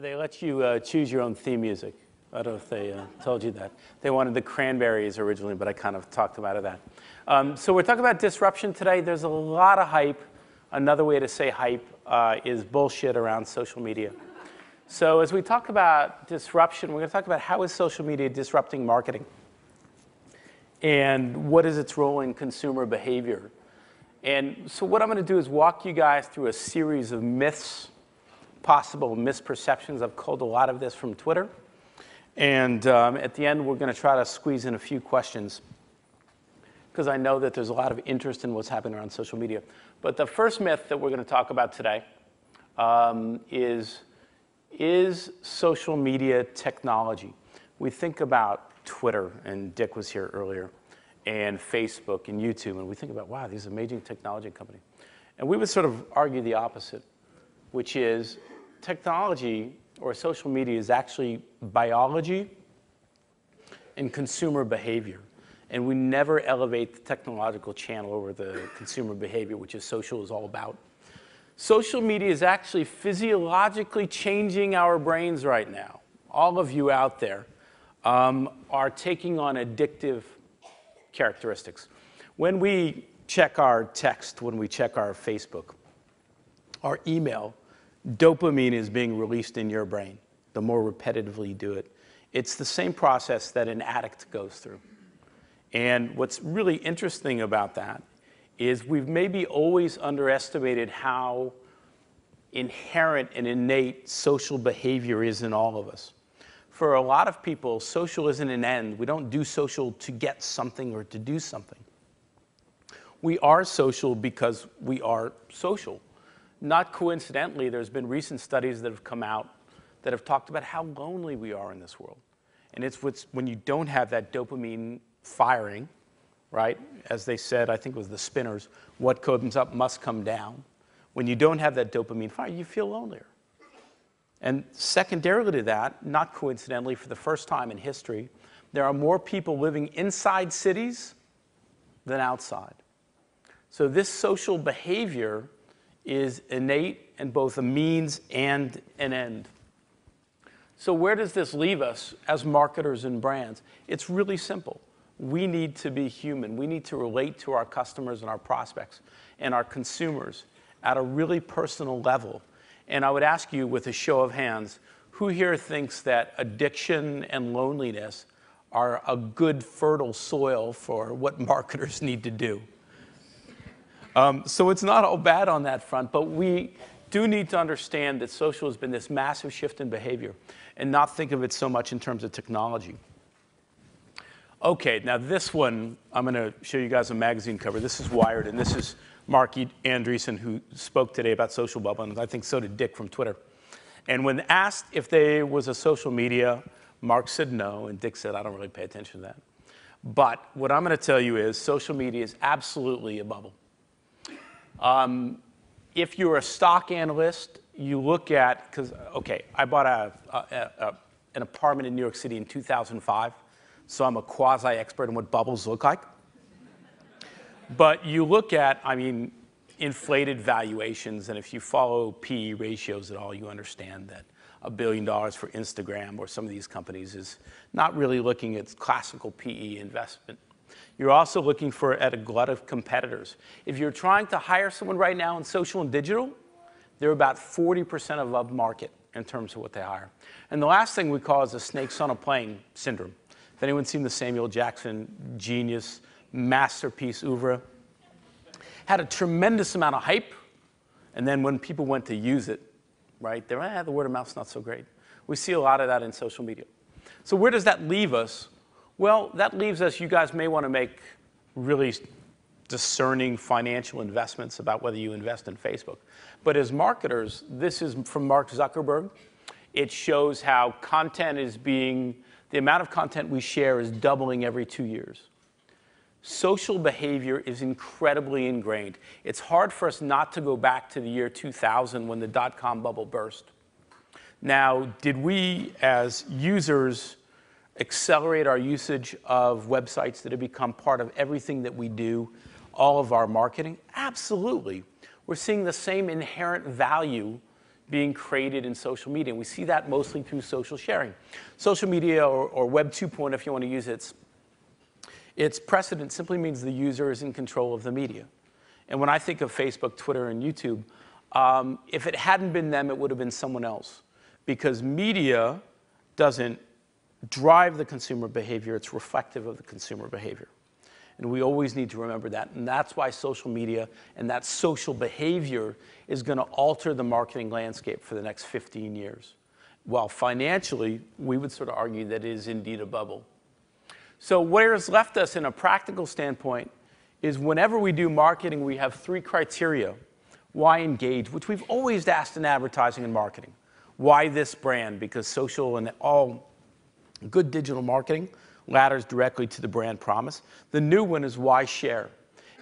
They let you choose your own theme music. I don't know if they told you that. They wanted the Cranberries originally, but I kind of talked them out of that. So we're talking about disruption today. There's a lot of hype. Another way to say hype is bullshit around social media. So as we talk about disruption, we're going to talk about how is social media disrupting marketing and what is its role in consumer behavior. And so what I'm going to do is walk you guys through a series of myths, possible misperceptions. I've culled a lot of this from Twitter. And at the end, we're going to try to squeeze in a few questions because I know that there's a lot of interest in what's happening around social media. But the first myth that we're going to talk about today is social media technology. We think about Twitter, and Dick was here earlier, and Facebook and YouTube, and we think about, wow, these amazing technology company. And we would sort of argue the opposite, which is technology or social media is actually biology and consumer behavior. And we never elevate the technological channel over the consumer behavior, which is social is all about. Social media is actually physiologically changing our brains right now. All of you out there are taking on addictive characteristics. When we check our text, when we check our Facebook, our email, dopamine is being released in your brain the more repetitively you do it. It's the same process that an addict goes through. And what's really interesting about that is we've maybe always underestimated how inherent and innate social behavior is in all of us. For a lot of people, social isn't an end. We don't do social to get something or to do something. We are social because we are social. Not coincidentally, there's been recent studies that have come out that have talked about how lonely we are in this world. And it's when you don't have that dopamine firing, right? As they said, I think it was the Spinners, what comes up must come down. When you don't have that dopamine fire, you feel lonelier. And secondarily to that, not coincidentally, for the first time in history, there are more people living inside cities than outside. So this social behavior is innate and both a means and an end. So where does this leave us as marketers and brands? It's really simple. We need to be human. We need to relate to our customers and our prospects and our consumers at a really personal level. And I would ask you with a show of hands, who here thinks that addiction and loneliness are a good fertile soil for what marketers need to do? So it's not all bad on that front, but we do need to understand that social has been this massive shift in behavior and not think of it so much in terms of technology. Okay, now this one, I'm going to show you guys a magazine cover. This is Wired, and this is Mark Andreessen, who spoke today about social bubble, and I think so did Dick from Twitter. And when asked if there was a social media, Mark said no, and Dick said, I don't really pay attention to that. But what I'm going to tell you is social media is absolutely a bubble. If you're a stock analyst, you look at, because, okay, I bought an apartment in New York City in 2005, so I'm a quasi-expert in what bubbles look like. But you look at, I mean, inflated valuations, and if you follow PE ratios at all, you understand that $1 billion for Instagram or some of these companies is not really looking at classical PE investment. You're also looking at a glut of competitors. If you're trying to hire someone right now in social and digital, they're about 40% above market in terms of what they hire. And the last thing we call is the snakes on a plane syndrome. If anyone's seen the Samuel Jackson genius masterpiece oeuvre, had a tremendous amount of hype, And then when people went to use it, right, they're, the word of mouth's not so great. We see a lot of that in social media. So where does that leave us? Well, that leaves us, you guys may want to make really discerning financial investments about whether you invest in Facebook. But as marketers, this is from Mark Zuckerberg. It shows how content is being, the amount of content we share is doubling every 2 years. Social behavior is incredibly ingrained. It's hard for us not to go back to the year 2000 when the dot-com bubble burst. Now, did we as users accelerate our usage of websites that have become part of everything that we do, all of our marketing? Absolutely. We're seeing the same inherent value being created in social media. And we see that mostly through social sharing. Social media, or Web 2.0 if you want to use its precedent, simply means the user is in control of the media. And when I think of Facebook, Twitter, and YouTube, if it hadn't been them, it would have been someone else. Because media doesn't drive the consumer behavior, it's reflective of the consumer behavior. And we always need to remember that. And that's why social media and that social behavior is going to alter the marketing landscape for the next 15 years. While financially, we would sort of argue that it is indeed a bubble. So where has left us in a practical standpoint is whenever we do marketing, we have 3 criteria. Why engage, which we've always asked in advertising and marketing. Why this brand? Because social and all good digital marketing ladders directly to the brand promise. The new one is why share.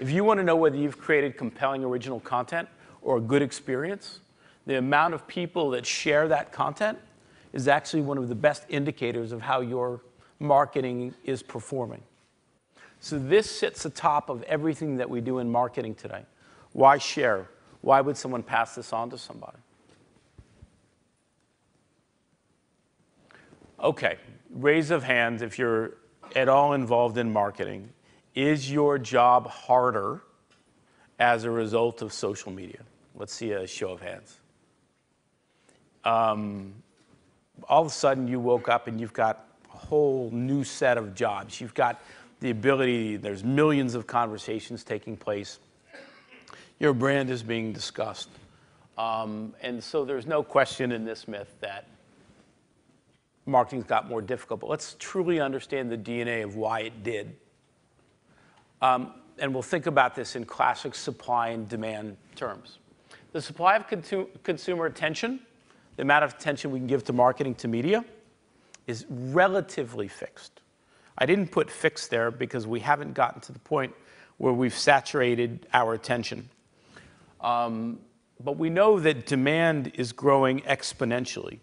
If you want to know whether you've created compelling original content or a good experience, the amount of people that share that content is actually one of the best indicators of how your marketing is performing. So this sits atop of everything that we do in marketing today. Why share? Why would someone pass this on to somebody? Okay, raise of hands if you're at all involved in marketing. Is your job harder as a result of social media? Let's see a show of hands. All of a sudden you woke up and you've got a whole new set of jobs. You've got the ability, there's millions of conversations taking place. Your brand is being discussed. And so there's no question in this myth that marketing's got more difficult, but let's truly understand the DNA of why it did. And we'll think about this in classic supply and demand terms. The supply of consumer attention, the amount of attention we can give to marketing, to media, is relatively fixed. I didn't put fixed there because we haven't gotten to the point where we've saturated our attention. But we know that demand is growing exponentially.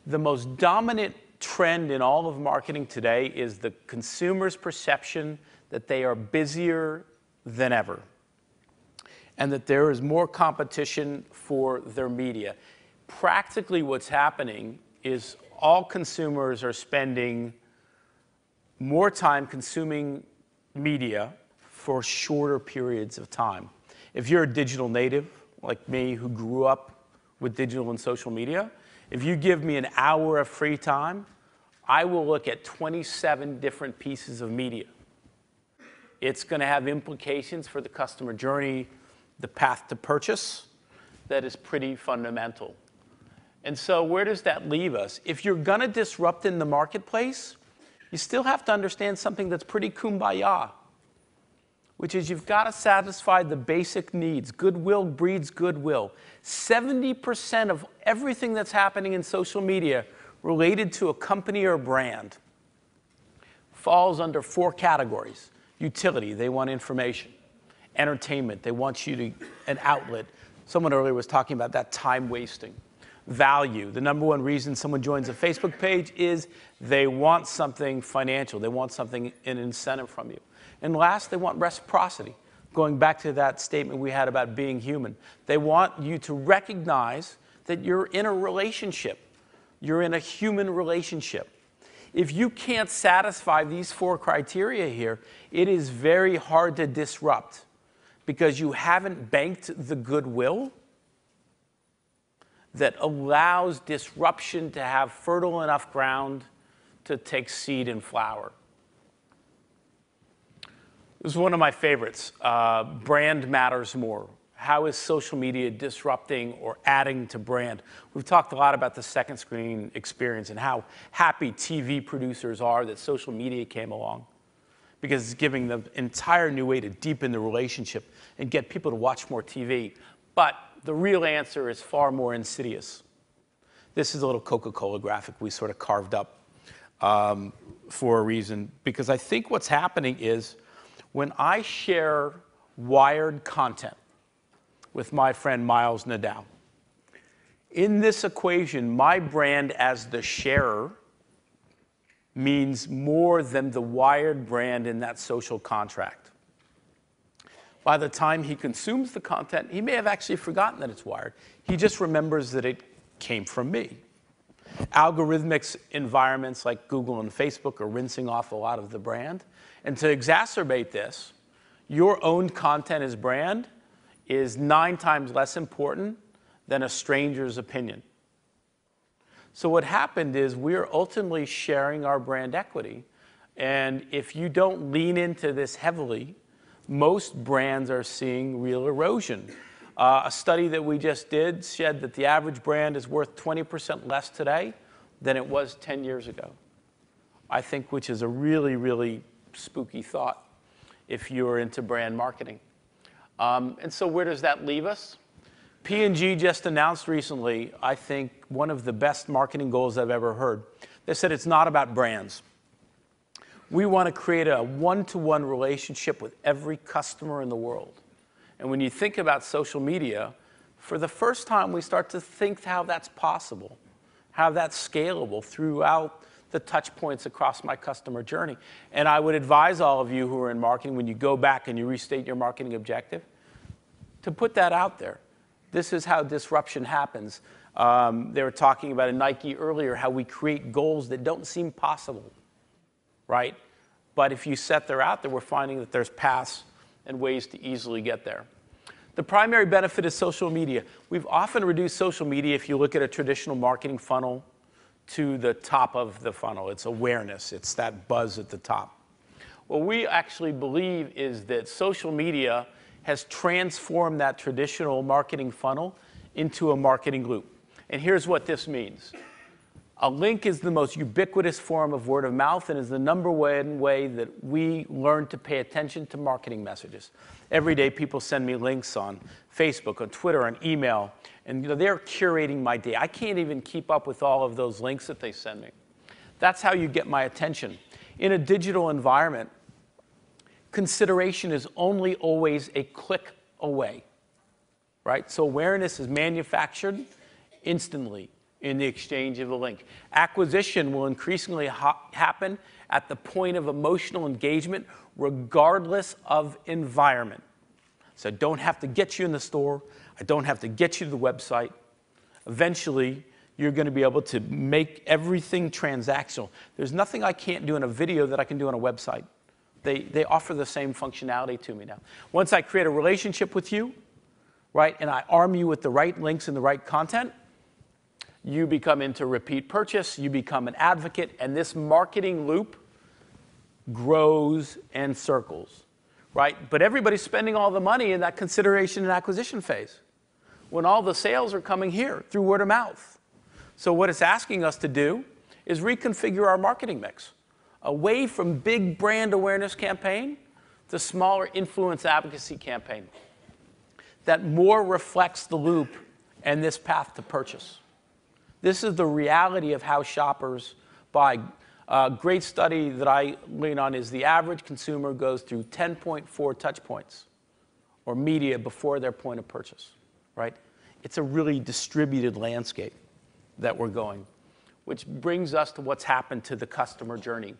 The most dominant trend in all of marketing today is the consumer's perception that they are busier than ever and that there is more competition for their media. Practically what's happening is all consumers are spending more time consuming media for shorter periods of time. If you're a digital native like me who grew up with digital and social media, if you give me an hour of free time, I will look at 27 different pieces of media. It's going to have implications for the customer journey, the path to purchase, that is pretty fundamental. And so where does that leave us? If you're going to disrupt in the marketplace, you still have to understand something that's pretty kumbaya, which is you've got to satisfy the basic needs. Goodwill breeds goodwill. 70% of everything that's happening in social media related to a company or brand falls under 4 categories. Utility, they want information. Entertainment, they want you to, an outlet. Someone earlier was talking about that time wasting. Value, the number one reason someone joins a Facebook page is they want something financial. They want something, an incentive from you. And last, they want reciprocity. Going back to that statement we had about being human. They want you to recognize that you're in a relationship. You're in a human relationship. If you can't satisfy these 4 criteria here, it is very hard to disrupt because you haven't banked the goodwill that allows disruption to have fertile enough ground to take seed and flower. This is one of my favorites, brand matters more. How is social media disrupting or adding to brand? We've talked a lot about the second screen experience and how happy TV producers are that social media came along, because it's giving them an entire new way to deepen the relationship and get people to watch more TV. But the real answer is far more insidious. This is a little Coca-Cola graphic we sort of carved up for a reason, because I think what's happening is when I share Wired content with my friend Miles Nadal, in this equation, my brand as the sharer means more than the Wired brand in that social contract. By the time he consumes the content, he may have actually forgotten that it's Wired. He just remembers that it came from me. Algorithmic environments like Google and Facebook are rinsing off a lot of the brand. And to exacerbate this, your own content as brand is 9 times less important than a stranger's opinion. So what happened is we're ultimately sharing our brand equity. And if you don't lean into this heavily, most brands are seeing real erosion. A study that we just did said that the average brand is worth 20% less today than it was 10 years ago. I think, which is a really, really spooky thought if you're into brand marketing. And so where does that leave us? P&G just announced recently, I think, one of the best marketing goals I've ever heard. They said it's not about brands. We want to create a one-to-one relationship with every customer in the world. And when you think about social media, for the first time, we start to think how that's possible, how that's scalable throughout the touch points across my customer journey. And I would advise all of you who are in marketing, when you go back and you restate your marketing objective, to put that out there. This is how disruption happens. They were talking about in Nike earlier how we create goals that don't seem possible, right? But if you set them out there, we're finding that there's paths and ways to easily get there. The primary benefit is social media. We've often reduced social media, if you look at a traditional marketing funnel, to the top of the funnel. It's awareness. It's that buzz at the top. What we actually believe is that social media has transformed that traditional marketing funnel into a marketing loop. And here's what this means. A link is the most ubiquitous form of word of mouth and is the #1 way that we learn to pay attention to marketing messages. Every day people send me links on Facebook, on Twitter, on email, and they're curating my day. I can't even keep up with all of those links that they send me. That's how you get my attention. In a digital environment, consideration is only always a click away, right? So awareness is manufactured instantly in the exchange of a link. Acquisition will increasingly happen at the point of emotional engagement, regardless of environment. So I don't have to get you in the store. I don't have to get you to the website. Eventually, you're going to be able to make everything transactional. There's nothing I can't do in a video that I can do on a website. They offer the same functionality to me now. Once I create a relationship with you, right, and I arm you with the right links and the right content, you become into repeat purchase, you become an advocate, and this marketing loop grows and circles, right? But everybody's spending all the money in that consideration and acquisition phase when all the sales are coming here through word of mouth. So what it's asking us to do is reconfigure our marketing mix away from big brand awareness campaign to smaller influence advocacy campaign that more reflects the loop and this path to purchase. This is the reality of how shoppers buy. A great study that I lean on is the average consumer goes through 10.4 touch points or media before their point of purchase, right? It's a really distributed landscape that we're going, which brings us to what's happened to the customer journey.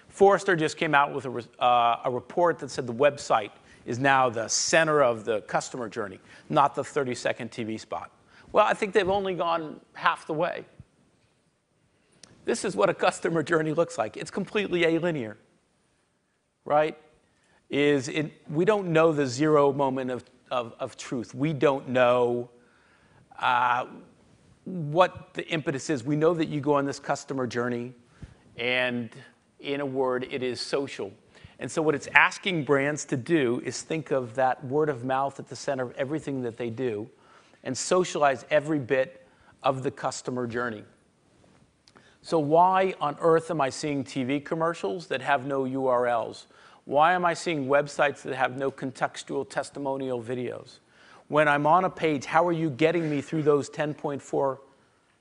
Forrester just came out with a report that said the website is now the center of the customer journey, not the 30-second TV spot. Well, I think they've only gone half the way. This is what a customer journey looks like. It's completely alinear, right? We don't know the zero moment of truth. We don't know what the impetus is. We know that you go on this customer journey, and in a word, it is social. And so what it's asking brands to do is think of that word of mouth at the center of everything that they do and socialize every bit of the customer journey. So why on earth am I seeing TV commercials that have no URLs? Why am I seeing websites that have no contextual testimonial videos? When I'm on a page, how are you getting me through those 10.4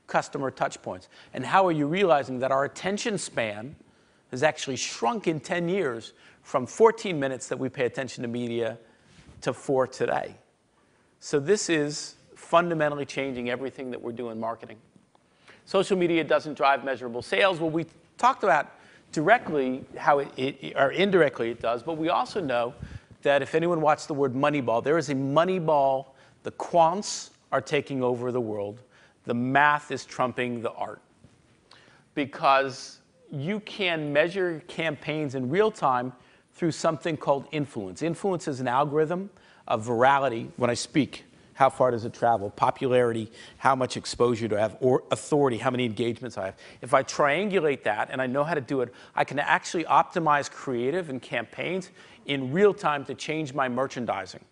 customer touch points? And how are you realizing that our attention span has actually shrunk in 10 years from 14 minutes that we pay attention to media to 4 today? So this is fundamentally changing everything that we're doing in marketing. Social media doesn't drive measurable sales. Well, we talked about directly how or indirectly it does, but we also know that if anyone watched the word Moneyball, there is a Moneyball. The quants are taking over the world. The math is trumping the art. Because you can measure campaigns in real time through something called influence. Influence is an algorithm of virality. When I speak, how far does it travel? Popularity, how much exposure do I have? Or authority, how many engagements I have? If I triangulate that, and I know how to do it, I can actually optimize creative and campaigns in real time to change my merchandising.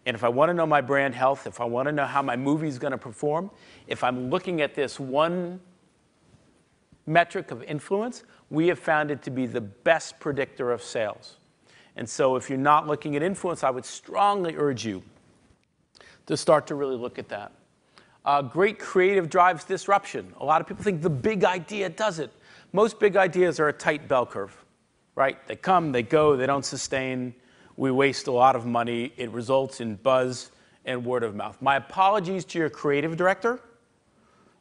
And if I want to know my brand health, if I want to know how my movie is going to perform, if I'm looking at this one metric of influence, we have found it to be the best predictor of sales. And so if you're not looking at influence, I would strongly urge you to start to really look at that. Great creative drives disruption. A lot of people think the big idea does it. Most big ideas are a tight bell curve, right? They come, they go, they don't sustain. We waste a lot of money. It results in buzz and word of mouth. My apologies to your creative director,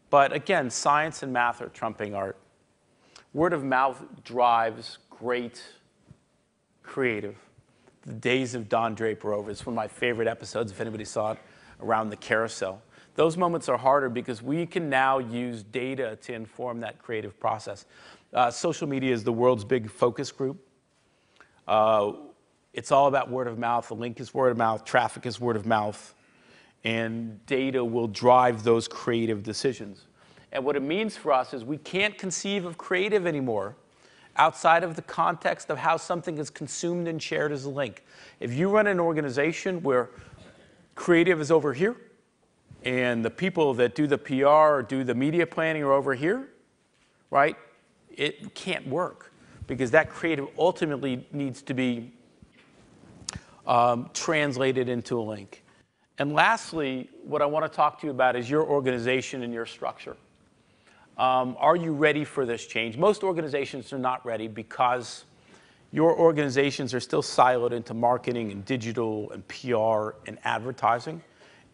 but again, science and math are trumping art. Word of mouth drives great creative. The days of Don Draper are over. It's one of my favorite episodes, if anybody saw it, around the carousel. Those moments are harder because we can now use data to inform that creative process. Social media is the world's big focus group. It's all about word of mouth. The link is word of mouth. Traffic is word of mouth. And data will drive those creative decisions. And what it means for us is we can't conceive of creative anymore outside of the context of how something is consumed and shared as a link. If you run an organization where creative is over here and the people that do the PR or do the media planning are over here, right? It can't work because that creative ultimately needs to be translated into a link. And lastly, what I want to talk to you about is your organization and your structure. Are you ready for this change? Most organizations are not ready because your organizations are still siloed into marketing and digital and PR and advertising.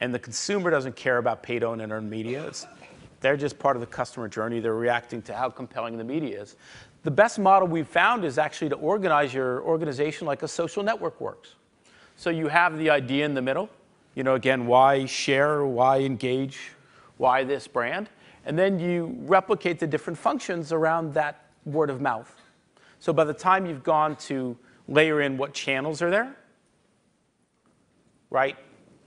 And the consumer doesn't care about paid owned and earned media. They're just part of the customer journey. They're reacting to how compelling the media is. The best model we've found is actually to organize your organization like a social network works. So you have the idea in the middle. You know, again, why share, why engage, why this brand? And then you replicate the different functions around that word of mouth. So by the time you've gone to layer in what channels are there, right?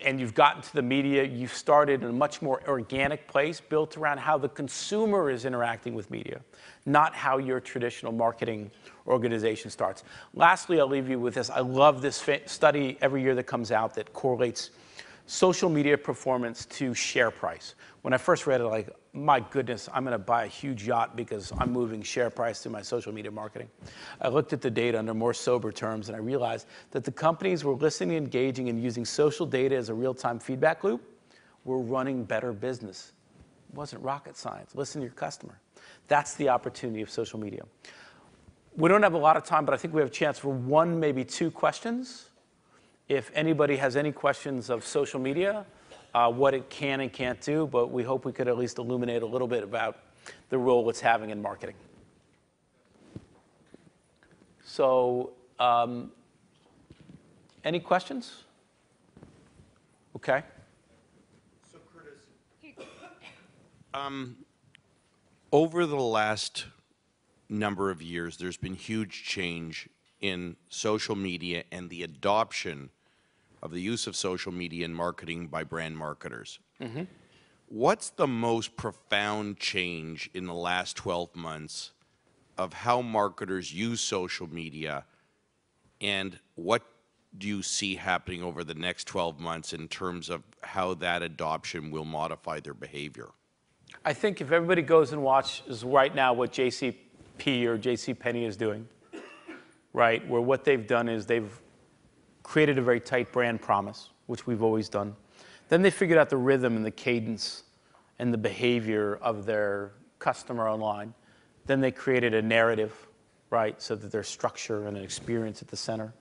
And you've gotten to the media, you've started in a much more organic place built around how the consumer is interacting with media, not how your traditional marketing organization starts. Lastly, I'll leave you with this. I love this study every year that comes out that correlates social media performance to share price. When I first read it, like, my goodness, I'm going to buy a huge yacht because I'm moving share price through my social media marketing. I looked at the data under more sober terms, and I realized that the companies were listening, engaging, and using social data as a real-time feedback loop were running better business. It wasn't rocket science. Listen to your customer. That's the opportunity of social media. We don't have a lot of time, but I think we have a chance for one, maybe two questions. If anybody has any questions of social media, what it can and can't do, but we hope we could at least illuminate a little bit about the role it's having in marketing. So, any questions? Okay. So, Curtis, over the last number of years, there's been huge change in social media and the adoption of the use of social media in marketing by brand marketers. Mm-hmm. What's the most profound change in the last 12 months of how marketers use social media And what do you see happening over the next 12 months in terms of how that adoption will modify their behavior? I think if everybody goes and watches right now what JCP or JCPenney is doing, right, where what they've done is they've created a very tight brand promise, which we've always done. Then they figured out the rhythm and the cadence and the behavior of their customer online. Then they created a narrative, right, so that there's structure and an experience at the center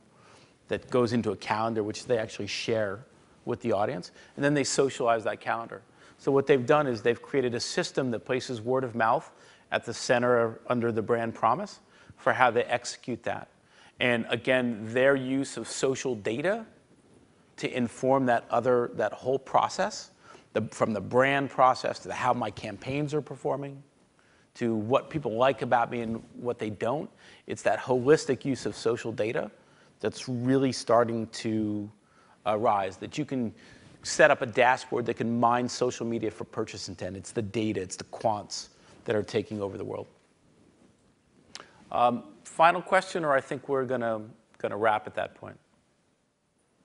that goes into a calendar, which they actually share with the audience. And then they socialize that calendar. So what they've done is they've created a system that places word of mouth at the center under the brand promise for how they execute that. And again, their use of social data to inform that whole process, from the brand process to how my campaigns are performing, to what people like about me and what they don't. It's that holistic use of social data that's really starting to rise, that you can set up a dashboard that can mine social media for purchase intent. It's the data, it's the quants that are taking over the world. Final question, or I think we're gonna wrap at that point.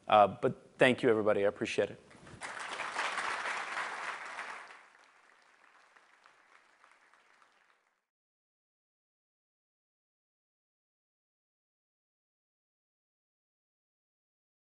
But thank you, everybody. I appreciate it.